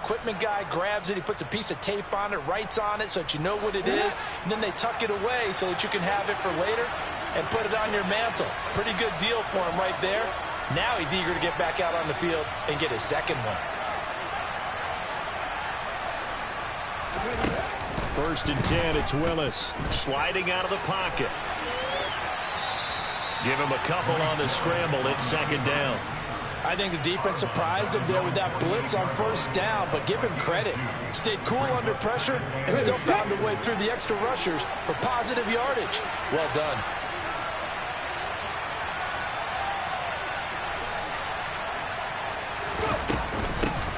equipment guy grabs it, he puts a piece of tape on it, writes on it so that you know what it is, and then they tuck it away so that you can have it for later and put it on your mantle. Pretty good deal for him right there. Now he's eager to get back out on the field and get his second one. First and 10, it's Willis. Sliding out of the pocket. Give him a couple on the scramble. It's second down. I think the defense surprised him there with that blitz on first down, but give him credit. Stayed cool under pressure and still found a way through the extra rushers for positive yardage. Well done.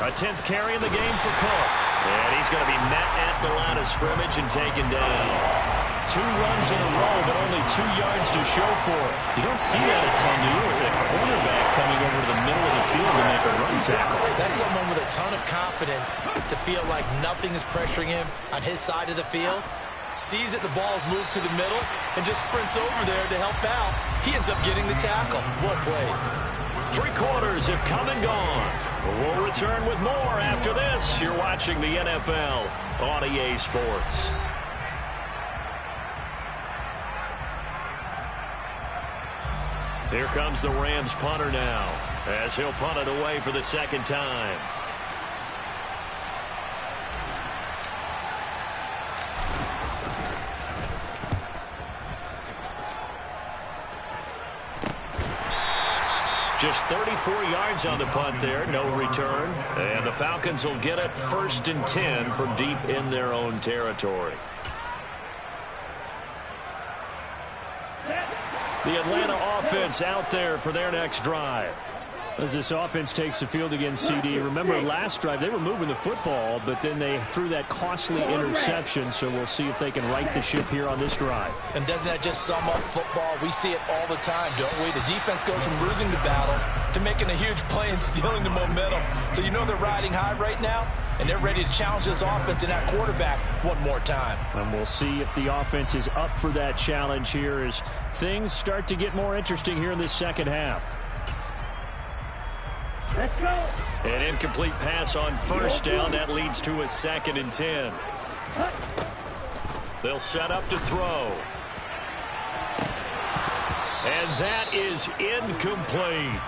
A 10th carry in the game for Cook. And he's going to be met at the line of scrimmage and taken down. 2 runs in a row, but only 2 yards to show for it. You don't see that a ton, do you? With a cornerback coming over to the middle of the field to make a run tackle. That's someone with a ton of confidence to feel like nothing is pressuring him on his side of the field. Sees that the ball's moved to the middle and just sprints over there to help out. He ends up getting the tackle. Well played. 3 quarters have come and gone. We'll return with more after this. You're watching the NFL on EA Sports. Here comes the Rams punter now, as he'll punt it away for the second time. Just 34 yards on the punt there, no return. And the Falcons will get it first and 10 from deep in their own territory. The Atlanta offense out there for their next drive. As this offense takes the field against CD. Remember last drive they were moving the football, but then they threw that costly interception, so we'll see if they can right the ship here on this drive. And doesn't that just sum up football? We see it all the time, don't we? The defense goes from losing the battle to making a huge play and stealing the momentum. So you know they're riding high right now, and they're ready to challenge this offense and that quarterback one more time. And we'll see if the offense is up for that challenge here as things start to get more interesting here in this second half. Let's go. An incomplete pass on first down. That leads to a 2nd and 10. They'll set up to throw. And that is incomplete.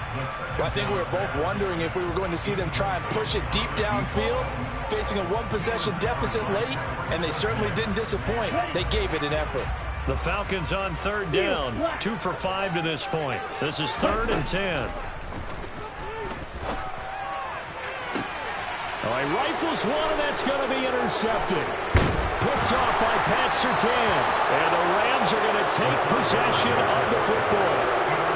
Well, I think we were both wondering if we were going to see them try and push it deep downfield, facing a 1-possession deficit late, and they certainly didn't disappoint. They gave it an effort. The Falcons on 3rd down, 2 for 5 to this point. This is 3rd and 10. Oh, he rifles one, and that's going to be intercepted. Picked off by Pat Surtain. And the Rams are going to take possession of the football.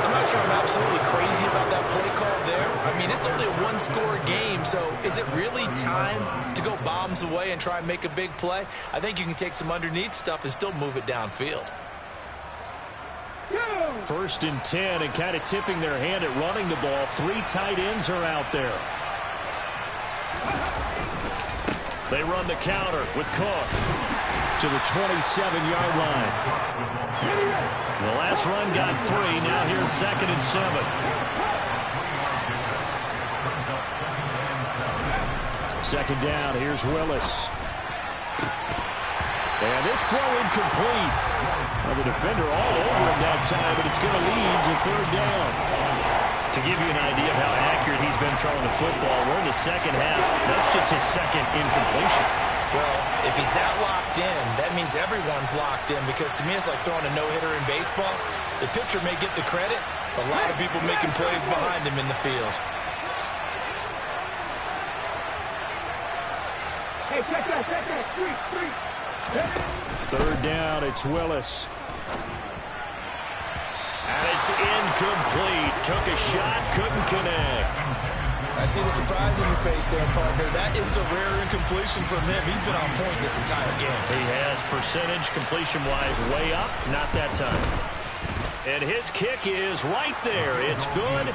I'm not sure I'm absolutely crazy about that play call there. I mean, it's only a 1-score game, so is it really time to go bombs away and try and make a big play? I think you can take some underneath stuff and still move it downfield. 1st and 10, and kind of tipping their hand at running the ball. 3 tight ends are out there. They run the counter with Cook to the 27-yard line. The last run got 3. Now here's 2nd and 7. Second down. Here's Willis. And this throw incomplete. Well, the defender all over him that time, but it's going to lead to 3rd down. To give you an idea of how accurate he's been throwing the football, we're in the second half. That's just his 2nd incompletion. Well, if he's that locked in, that means everyone's locked in, because to me it's like throwing a no-hitter in baseball. The pitcher may get the credit, but a lot of people making plays behind him in the field. Hey, check that. 3rd down, it's Willis. And it's incomplete. Took a shot, couldn't connect. I see the surprise in your face there, partner. That is a rare incompletion from him. He's been on point this entire game. He has percentage completion-wise way up, not that time. And his kick is right there. It's good.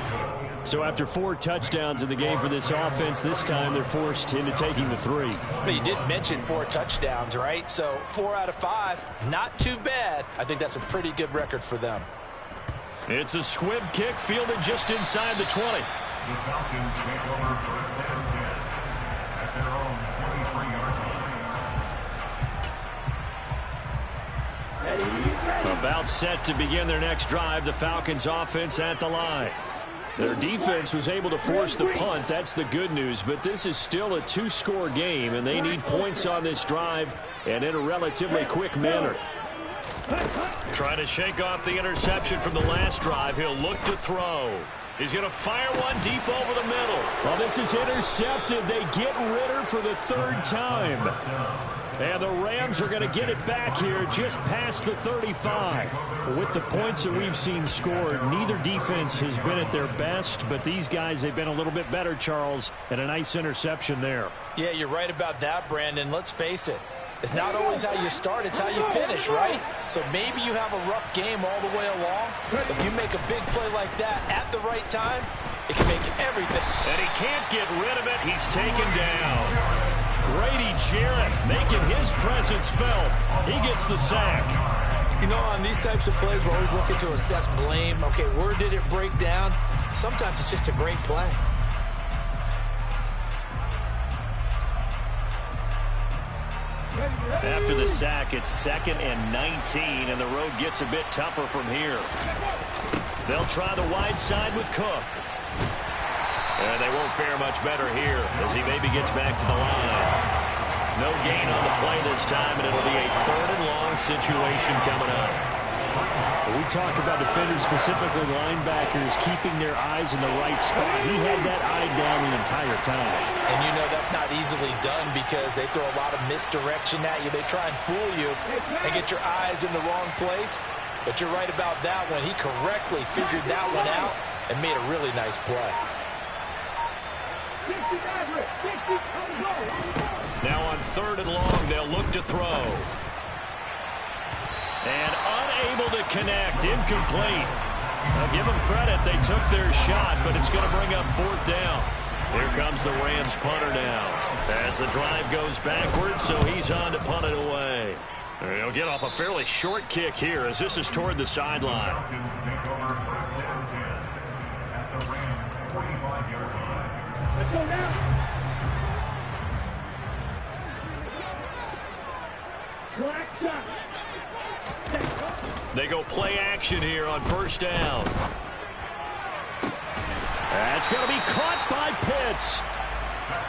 So after 4 touchdowns in the game for this offense, this time they're forced into taking the 3. But you did mention 4 touchdowns, right? So 4 out of 5, not too bad. I think that's a pretty good record for them. It's a squib kick fielded just inside the 20. The Falcons take over 1st and 10 at their own About set to begin their next drive, the Falcons offense at the line. Their defense was able to force the punt. That's the good news. But this is still a two-score game, and they need points on this drive and in a relatively quick manner. Trying to shake off the interception from the last drive. He'll look to throw. He's going to fire one deep over the middle. Well, this is intercepted. They get Ritter for the third time. And the Rams are going to get it back here just past the 35. With the points that we've seen scored, neither defense has been at their best, but these guys, they've been a little bit better, Charles, and a nice interception there. Yeah, you're right about that, Brandon. Let's face it. It's not always how you start, it's how you finish, right? So maybe you have a rough game all the way along. If you make a big play like that at the right time, it can make everything. And he can't get rid of it. He's taken down. Grady Jarrett making his presence felt. He gets the sack. You know, on these types of plays, we're always looking to assess blame. Okay, where did it break down? Sometimes it's just a great play. After the sack, it's 2nd and 19, and the road gets a bit tougher from here. They'll try the wide side with Cook. And they won't fare much better here as he maybe gets back to the line. No gain on the play this time, and it'll be a 3rd and long situation coming up. We talk about defenders, specifically linebackers, keeping their eyes in the right spot. He had that eye down the entire time. And you know that's not easily done because they throw a lot of misdirection at you. They try and fool you and get your eyes in the wrong place. But you're right about that one. He correctly figured that one out and made a really nice play. Now on 3rd and long, they'll look to throw. And unable to connect, incomplete. I'll give them credit, they took their shot, but it's going to bring up 4th down. Here comes the Rams punter now. As the drive goes backwards, so he's on to punt it away. He'll get off a fairly short kick here as this is toward the sideline. Let's go now. They go play action here on 1st down. That's going to be caught by Pitts.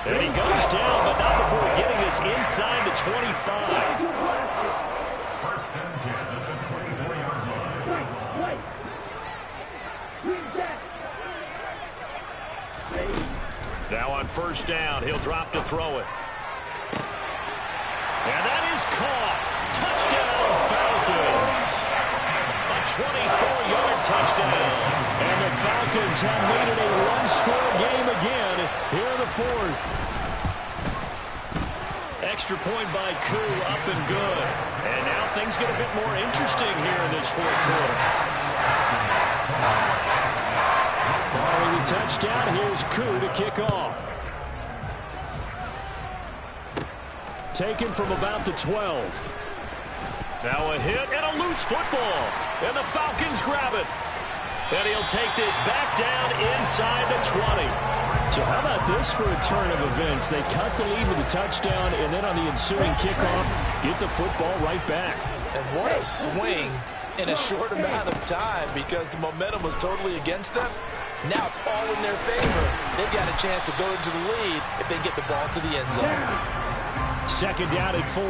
And he goes down, but not before getting this inside the 25. Now on 1st down, he'll drop to throw it. And that is caught. Touchdown, Falcons. A 24-yard touchdown. And the Falcons have made it a one-score game again here in the 4th. Extra point by Koo, up and good. And now things get a bit more interesting here in this 4th quarter. Following the touchdown, here's Koo to kick off. Taken from about the 12. Now a hit and a loose football. And the Falcons grab it. And he'll take this back down inside the 20. So how about this for a turn of events? They cut the lead with a touchdown, and then on the ensuing kickoff, get the football right back. And what a swing in a short amount of time because the momentum was totally against them. Now it's all in their favor. They've got a chance to go into the lead if they get the ball to the end zone. 2nd down at 4.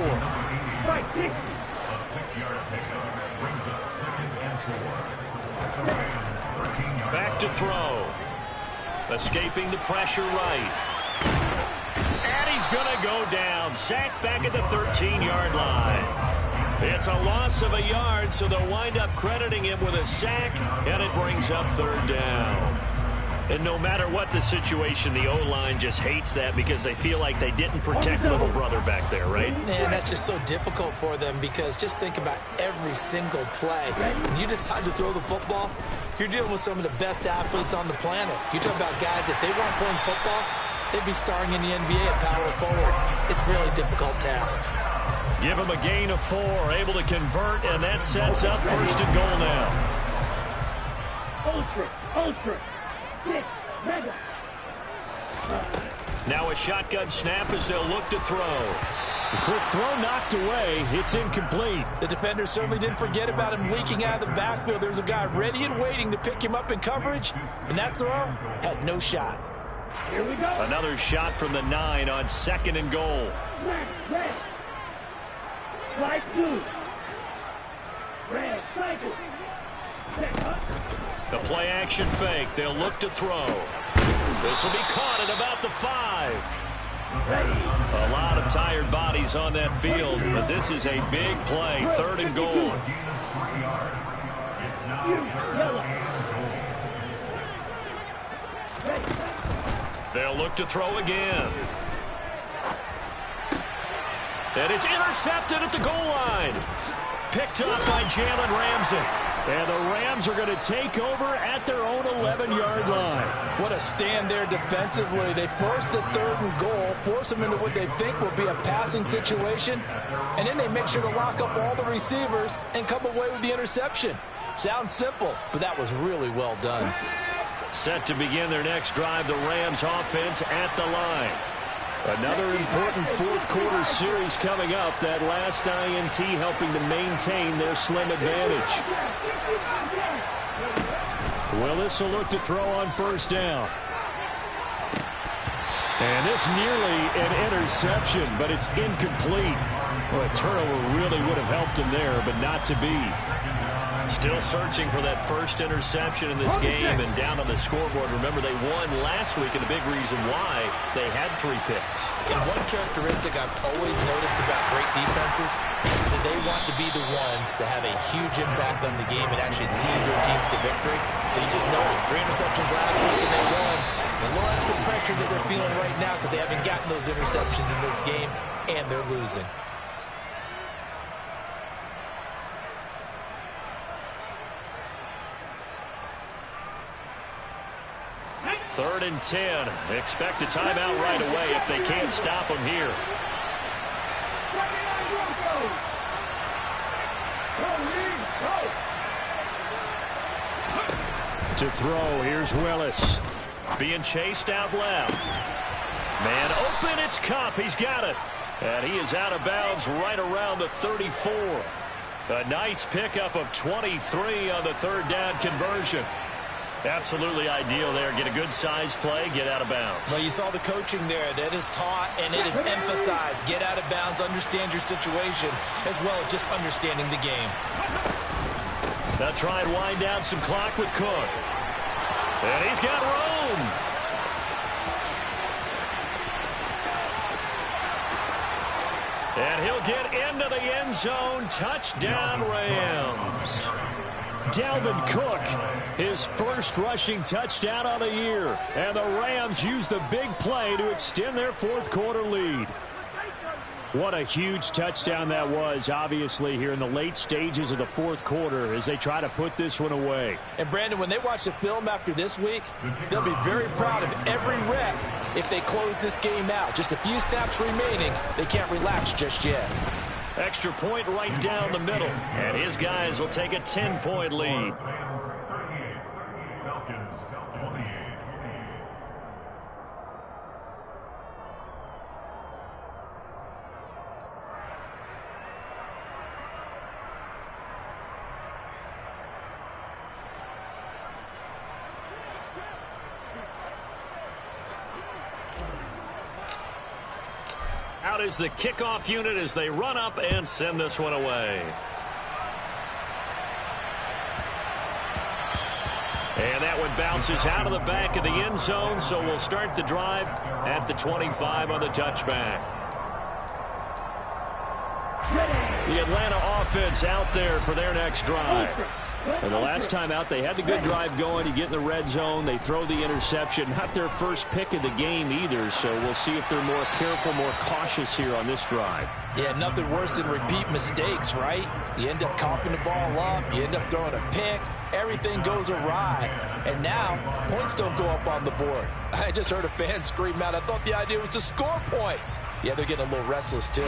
Back to throw. Escaping the pressure right. And he's going to go down. Sacked back at the 13-yard line. It's a loss of a yard, so they'll wind up crediting him with a sack, and it brings up 3rd down. And no matter what the situation, the O-line just hates that because they feel like they didn't protect little brother back there, right? Man, that's just so difficult for them because just think about every single play. When you decide to throw the football, you're dealing with some of the best athletes on the planet. You talk about guys, if they weren't playing football, they'd be starring in the NBA at power forward. It's a really difficult task. Give him a gain of 4, able to convert, and that sets up 1st and goal now. Ultra. Now a shotgun snap as they'll look to throw. The quick throw knocked away. It's incomplete. The defender certainly didn't forget about him leaking out of the backfield. There's a guy ready and waiting to pick him up in coverage, and that throw had no shot. Here we go. Another shot from the 9 on 2nd and goal. Red. Right two. Red cycle. The play action fake. They'll look to throw. This will be caught at about the 5. A lot of tired bodies on that field, but this is a big play. 3rd and goal. They'll look to throw again. And it's intercepted at the goal line. Picked up by Jalen Ramsey. And the Rams are going to take over at their own 11-yard line. What a stand there defensively. They force the 3rd and goal, force them into what they think will be a passing situation, and then they make sure to lock up all the receivers and come away with the interception. Sounds simple, but that was really well done. Set to begin their next drive, the Rams offense at the line. Another important 4th quarter series coming up. That last INT helping to maintain their slim advantage. Willis will look to throw on 1st down. And this nearly an interception, but it's incomplete. Well, a turnover really would have helped him there, but not to be. Still searching for that first interception in this game and down on the scoreboard. Remember, they won last week, and the big reason why they had 3 picks. And one characteristic I've always noticed about great defenses is that they want to be the ones that have a huge impact on the game and actually lead their teams to victory. So you just know it. 3 interceptions last week and they won. A little extra pressure that they're feeling right now because they haven't gotten those interceptions in this game, and they're losing. Third and 10. Expect a timeout right away if they can't stop them here. To throw, here's Willis. Being chased out left. Man open, it's Cup. He's got it. And he is out of bounds right around the 34. A nice pickup of 23 on the 3rd down conversion. Absolutely ideal there. Get a good size play, get out of bounds. Well, you saw the coaching there. That is taught and it is emphasized. Get out of bounds, understand your situation, as well as just understanding the game. They'll try and wind down some clock with Cook. And he's got room. And he'll get into the end zone. Touchdown, Rams. Dalvin Cook, his first rushing touchdown of the year. And the Rams use the big play to extend their 4th quarter lead. What a huge touchdown that was, obviously, here in the late stages of the 4th quarter as they try to put this one away. And, Brandon, when they watch the film after this week, they'll be very proud of every rep if they close this game out. Just a few snaps remaining. They can't relax just yet. Extra point right down the middle. And his guys will take a 10-point lead. Out is the kickoff unit as they run up and send this one away. And that one bounces out of the back of the end zone, so we'll start the drive at the 25 on the touchback. The Atlanta offense out there for their next drive. And the last time out, they had the good drive going. You get in the red zone, they throw the interception. Not their first pick of the game either, so we'll see if they're more careful, more cautious here on this drive. Yeah, nothing worse than repeat mistakes, right? You end up coughing the ball up, you end up throwing a pick, everything goes awry. And now, points don't go up on the board. I just heard a fan scream out, I thought the idea was to score points. Yeah, they're getting a little restless too.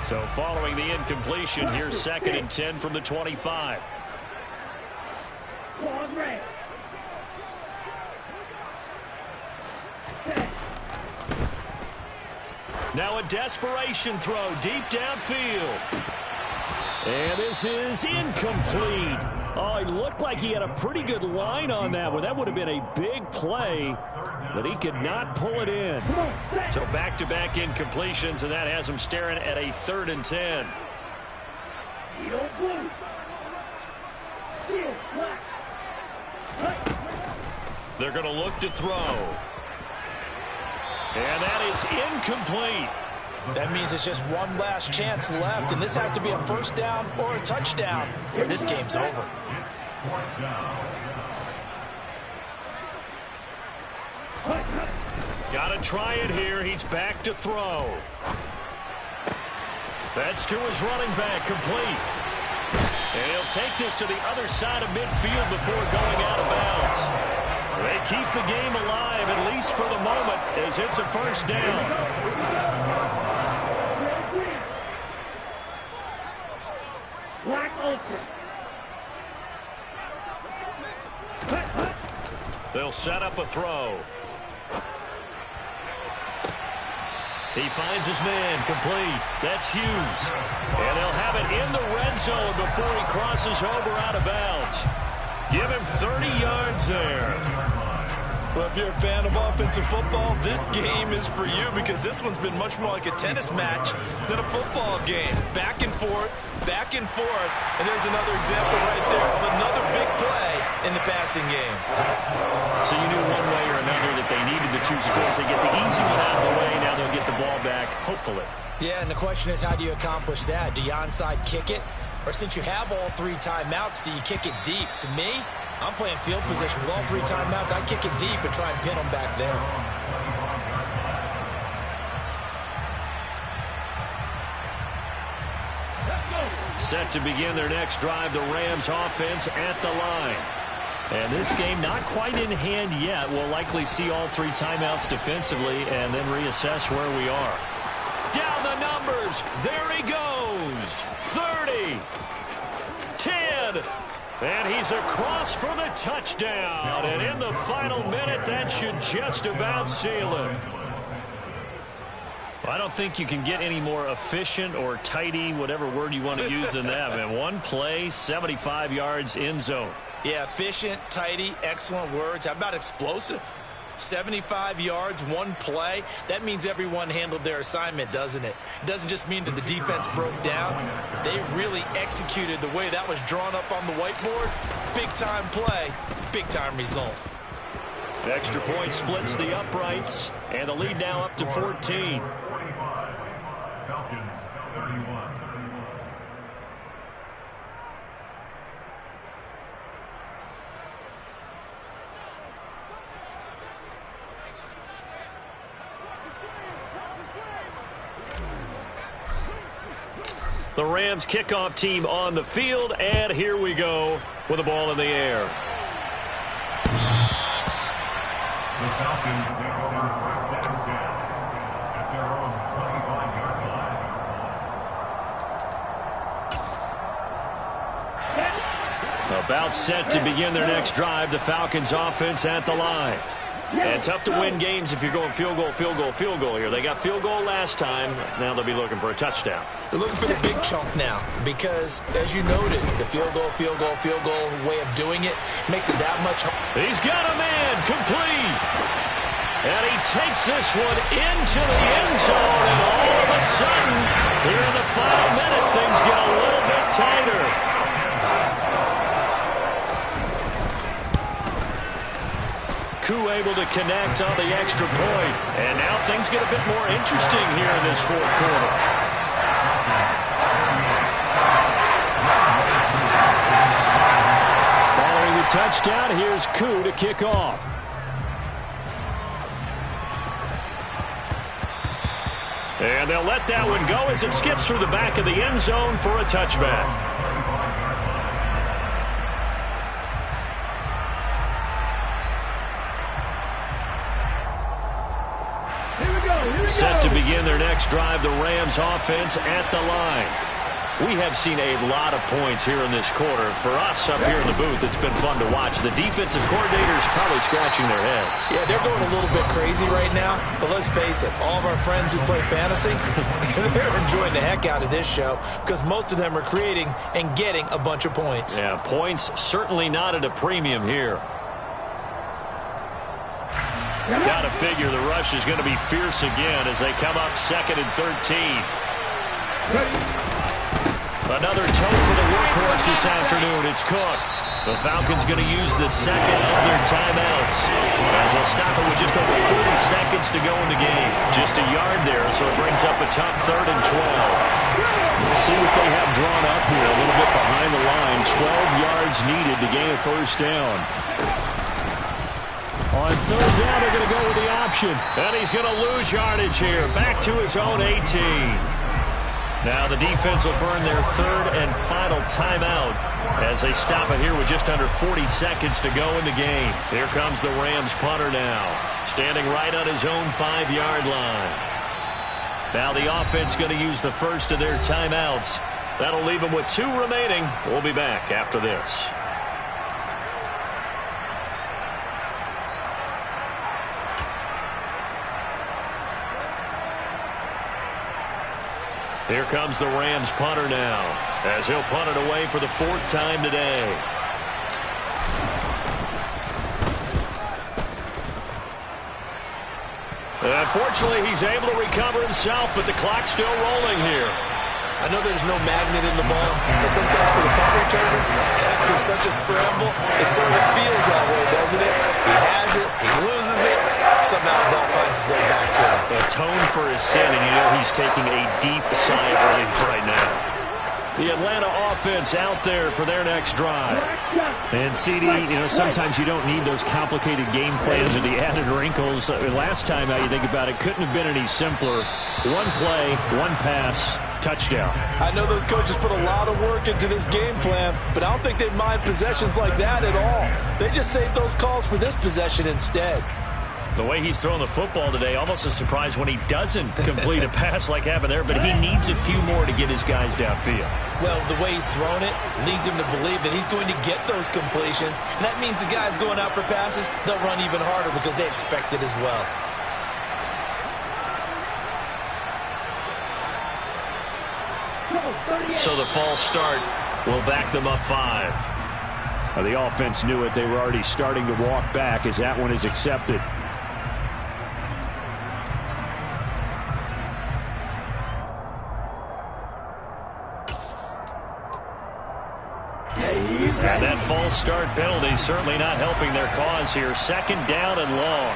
So following the incompletion, here's 2nd and 10 from the 25. Now a desperation throw deep downfield. And this is incomplete. Oh, it looked like he had a pretty good line on that one. That would have been a big play, but he could not pull it in. So back-to-back incompletions, and that has him staring at a 3rd and 10. They're going to look to throw. And that is incomplete. That means it's just one last chance left, and this has to be a 1st down or a touchdown, or this game's over. Got to try it here. He's back to throw. That's to his running back, complete. And he'll take this to the other side of midfield before going out of bounds. They keep the game alive, at least for the moment, as it's a 1st down. They'll set up a throw. He finds his man, complete. That's Hughes. And they'll have it in the red zone before he crosses over out of bounds. Give him 30 yards there. Well, if you're a fan of offensive football, this game is for you because this one's been much more like a tennis match than a football game. Back and forth, and there's another example right there of another big play in the passing game. So you knew one way or another that they needed the 2 scores. They get the easy one out of the way. Now they'll get the ball back, hopefully. Yeah, and the question is, how do you accomplish that? Do you onside kick it? Or since you have all 3 timeouts, do you kick it deep? To me, I'm playing field position with all 3 timeouts. I kick it deep and try and pin them back there. Set to begin their next drive, the Rams offense at the line. And this game not quite in hand yet. We'll likely see all 3 timeouts defensively and then reassess where we are. Down the numbers. There he goes. 30. 10. And he's across for the touchdown. And in the final minute, that should just about seal it. I don't think you can get any more efficient or tidy, whatever word you want to use in that. Man, one play, 75 yards, end zone. Yeah, efficient, tidy, excellent words. How about explosive? 75 yards, one play. That means everyone handled their assignment, doesn't it? It doesn't just mean that the defense broke down. They really executed the way that was drawn up on the whiteboard. Big-time play, big-time result. Extra point splits the uprights, and the lead now up to 14. Falcons, 31. The Rams kickoff team on the field, and here we go with the ball in the air. The Falcons take over 1st and 10 at their own 25-yard line. About set to begin their next drive, the Falcons offense at the line. And tough to win games if you're going field goal, field goal, field goal here. They got field goal last time. Now they'll be looking for a touchdown. They're looking for the big chunk now because, as you noted, the field goal way of doing it makes it that much harder. He's got a man, complete. And he takes this one into the end zone, and all of a sudden, here in the final minute, things get a little bit tighter. Koo able to connect on the extra point. And now things get a bit more interesting here in this 4th quarter. Following the touchdown, here's Koo to kick off. And they'll let that one go as it skips through the back of the end zone for a touchback. Set to begin their next drive, the Rams offense at the line. We have seen a lot of points here in this quarter. For us up here in the booth, it's been fun to watch. The defensive coordinators probably scratching their heads. Yeah, they're going a little bit crazy right now, but let's face it, all of our friends who play fantasy, they're enjoying the heck out of this show because most of them are creating and getting a bunch of points. Yeah, points certainly not at a premium here. Got to figure the rush is going to be fierce again as they come up 2nd and 13. Another toe for the workhorse this afternoon. It's Cook. The Falcons going to use the second of their timeouts as they'll stop it with just over 40 seconds to go in the game. Just a yard there, so it brings up a tough 3rd and 12. We'll see what they have drawn up here. A little bit behind the line. 12 yards needed to gain a first down. On 3rd down, they're going to go with the option. And he's going to lose yardage here. Back to his own 18. Now the defense will burn their 3rd and final timeout as they stop it here with just under 40 seconds to go in the game. Here comes the Rams punter now, standing right on his own 5-yard line. Now the offense going to use the first of their timeouts. That'll leave them with 2 remaining. We'll be back after this. Here comes the Rams punter now, as he'll punt it away for the 4th time today. Unfortunately, he's able to recover himself, but the clock's still rolling here. I know there's no magnet in the ball, but sometimes for the punt returner, after such a scramble, it sort of feels that way, doesn't it? He has it, he loses it, somehow the ball finds its way back to him. Atone for his sin, and you know he's taking a deep sigh of relief right now. The Atlanta offense out there for their next drive. And CD, sometimes you don't need those complicated game plans or the added wrinkles. Last time, how you think about it, couldn't have been any simpler. 1 play, 1 pass, touchdown. I know those coaches put a lot of work into this game plan, but I don't think they mind possessions like that at all. They just save those calls for this possession instead. The way he's throwing the football today, almost a surprise when he doesn't complete a pass like happened there, but he needs a few more to get his guys downfield. Well, the way he's thrown it leads him to believe that he's going to get those completions, and that means the guys going out for passes, they'll run even harder because they expect it as well. So the false start will back them up 5. Well, the offense knew it. They were already starting to walk back as that one is accepted. And that false start penalty certainly not helping their cause here. 2nd down and long.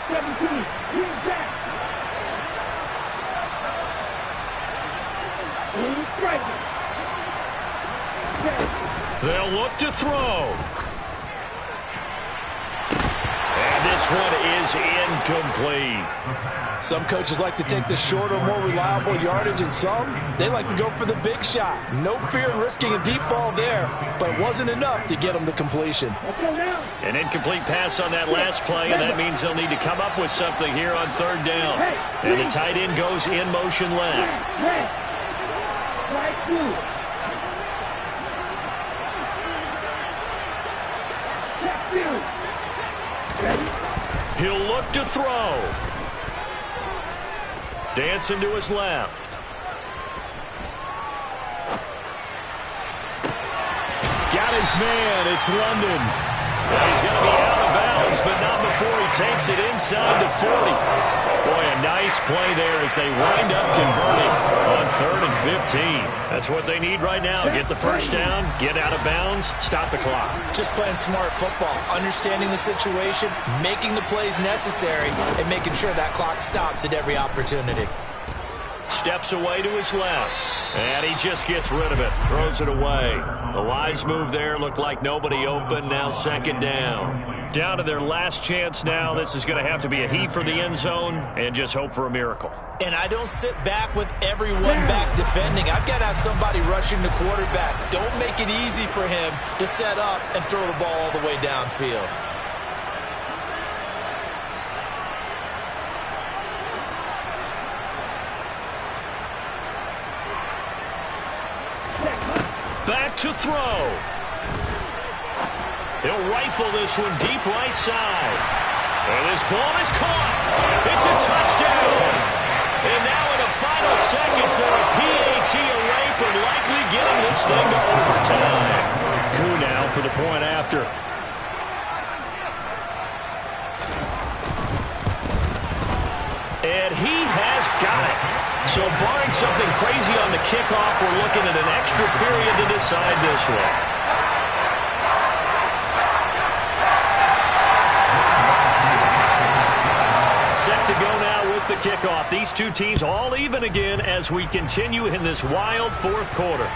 17, he's back. They'll look to throw. And this one is incomplete. Some coaches like to take the shorter, more reliable yardage, and some, they like to go for the big shot. No fear in risking a deep ball there, but it wasn't enough to get them the completion. An incomplete pass on that last play, and that means they'll need to come up with something here on 3rd down. And the tight end goes in motion left. He'll look to throw. Dancing to his left. Got his man. It's London. Well, he's going to be out of bounds, but not before he takes it inside the 40. Boy, a nice play there as they wind up converting on 3rd and 15. That's what they need right now. Get the first down, get out of bounds, stop the clock. Just playing smart football, understanding the situation, making the plays necessary, and making sure that clock stops at every opportunity. Steps away to his left. And he just gets rid of it. Throws it away. The wise move there. Looked like nobody open. Now 2nd down. Down to their last chance now. This is going to have to be a heave for the end zone and just hope for a miracle. And I don't sit back with everyone back defending. I've got to have somebody rushing the quarterback. Don't make it easy for him to set up and throw the ball all the way downfield. to throw. He'll rifle this one deep right side. And this ball is caught. It's a touchdown. And now in the final seconds, they're a PAT away from likely getting this thing to overtime. Coup now for the point after. And he has got it. So barring something crazy on the kickoff, we're looking at an extra period to decide this one. Set to go now with the kickoff. These two teams all even again as we continue in this wild fourth quarter.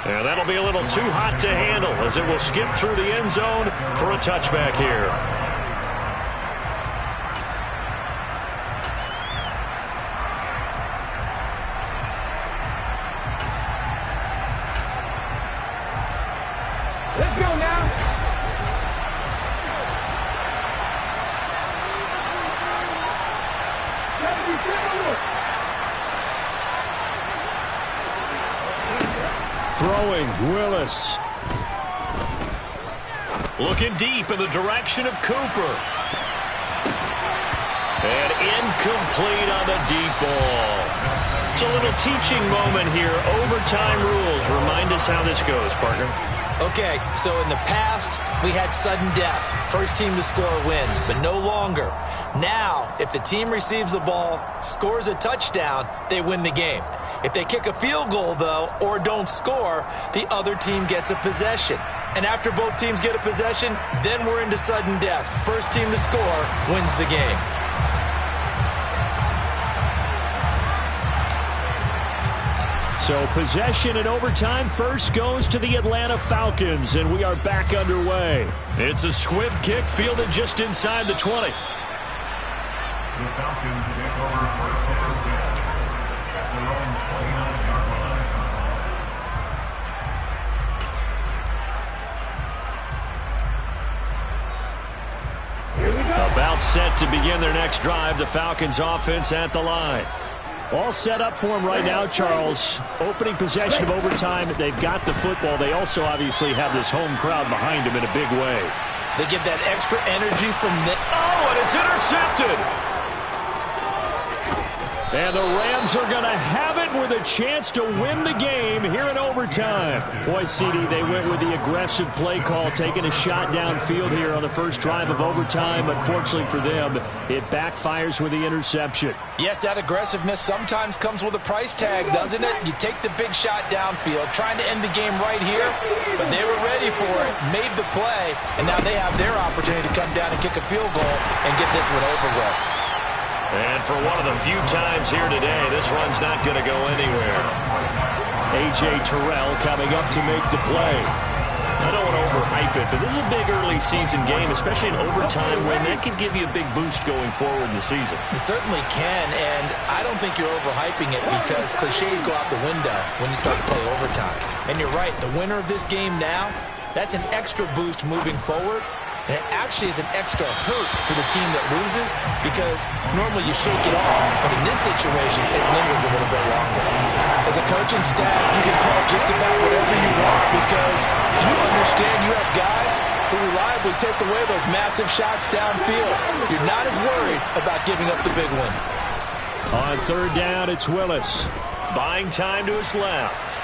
And that'll be a little too hot to handle as it will skip through the end zone for a touchback here. Let's go now. Throwing, Willis. Looking deep in the direction of Cooper. And incomplete on the deep ball. It's a little teaching moment here. Overtime rules. Remind us how this goes, partner. Okay, so in the past, we had sudden death. First team to score wins, but no longer. Now, if the team receives the ball, scores a touchdown, they win the game. If they kick a field goal, though, or don't score, the other team gets a possession. And after both teams get a possession, then we're into sudden death. First team to score wins the game. So possession in overtime first goes to the Atlanta Falcons, and we are back underway. It's a squib kick fielded just inside the 20. The Falcons take over first down at their own 29-yard line. About set to begin their next drive, the Falcons offense at the line. All set up for them right now, Charles. Opening possession of overtime. They've got the football. They also obviously have this home crowd behind them in a big way. They get that extra energy from the... Oh, and it's intercepted! And the Rams are going to have it with a chance to win the game here in overtime. Boy, CD, they went with the aggressive play call, taking a shot downfield here on the first drive of overtime. Unfortunately for them, it backfires with the interception. Yes, that aggressiveness sometimes comes with a price tag, doesn't it? You take the big shot downfield, trying to end the game right here, but they were ready for it, made the play, and now they have their opportunity to come down and kick a field goal and get this one over with. And for one of the few times here today, this run's not going to go anywhere. A.J. Terrell coming up to make the play. I don't want to overhype it, but this is a big early season game, especially an overtime win. That can give you a big boost going forward in the season. It certainly can, and I don't think you're overhyping it because cliches go out the window when you start to play overtime. And you're right, the winner of this game now, that's an extra boost moving forward. And it actually is an extra hurt for the team that loses because normally you shake it off, but in this situation, it lingers a little bit longer. As a coaching staff, you can call just about whatever you want because you understand you have guys who reliably take away those massive shots downfield. You're not as worried about giving up the big one. On third down, it's Willis. Buying time to his left.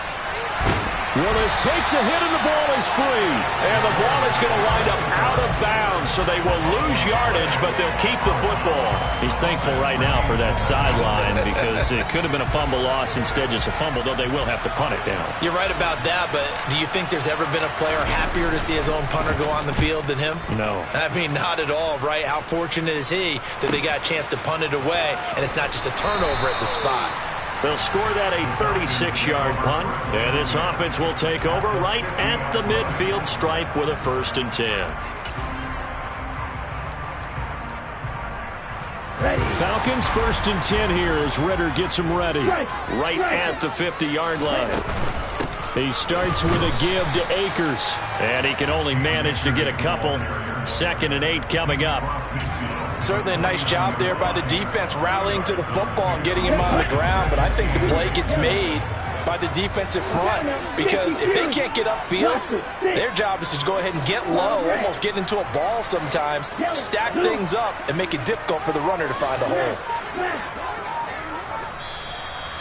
Willis takes a hit and the ball is free. And the ball is going to wind up out of bounds, so they will lose yardage, but they'll keep the football. He's thankful right now for that sideline because it could have been a fumble loss, instead just a fumble, though they will have to punt it down. You're right about that, but do you think there's ever been a player happier to see his own punter go on the field than him? No. I mean, not at all, right? How fortunate is he that they got a chance to punt it away, and it's not just a turnover at the spot. They'll score that a 36-yard punt, and this offense will take over right at the midfield stripe with a 1st and 10. Falcons 1st and 10 here as Ritter gets them ready. Right at the 50-yard line. He starts with a give to Akers, and he can only manage to get a couple. 2nd and 8 coming up. Certainly a nice job there by the defense rallying to the football and getting him on the ground, but I think the play gets made by the defensive front, because if they can't get upfield, their job is to go ahead and get low, almost get into a ball sometimes, stack things up, and make it difficult for the runner to find the hole.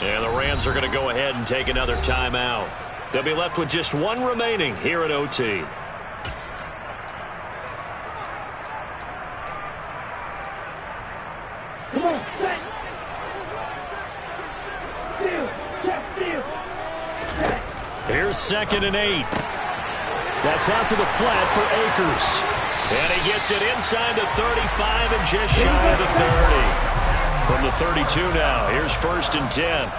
And the Rams are going to go ahead and take another timeout. They'll be left with just one remaining here at OT. Come on, set. Steal, check, steal. Set. Here's 2nd and 8. That's out to the flat for Akers. And he gets it inside the 35 and just shy of the 30. From the 32 now, here's 1st and 10.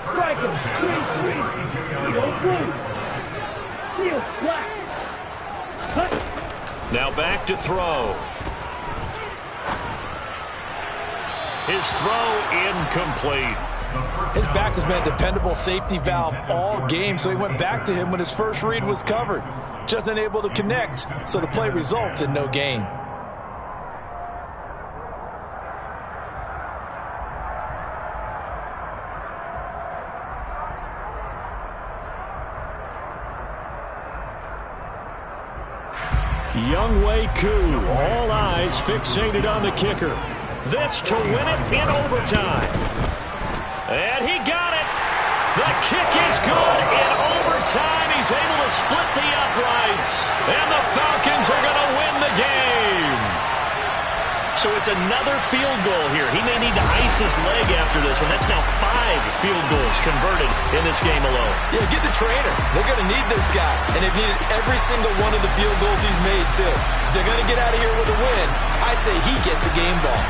Strike him. Screen. Go blue. Steal, black. Cut. Now back to throw. His throw incomplete. His back has been a dependable safety valve all game, so he went back to him when his first read was covered. Just unable to connect, so the play results in no gain. Younghoe Koo, all eyes fixated on the kicker. This to win it in overtime. And he got it. The kick is good. In overtime, he's able to split the uprights. And the Falcons are going to win the game. So it's another field goal here. He may need to ice his leg after this one. That's now 5 field goals converted in this game alone. Yeah, get the trainer. They're going to need this guy. And they've needed every single one of the field goals he's made, too. If they're going to get out of here with a win, I say he gets a game ball.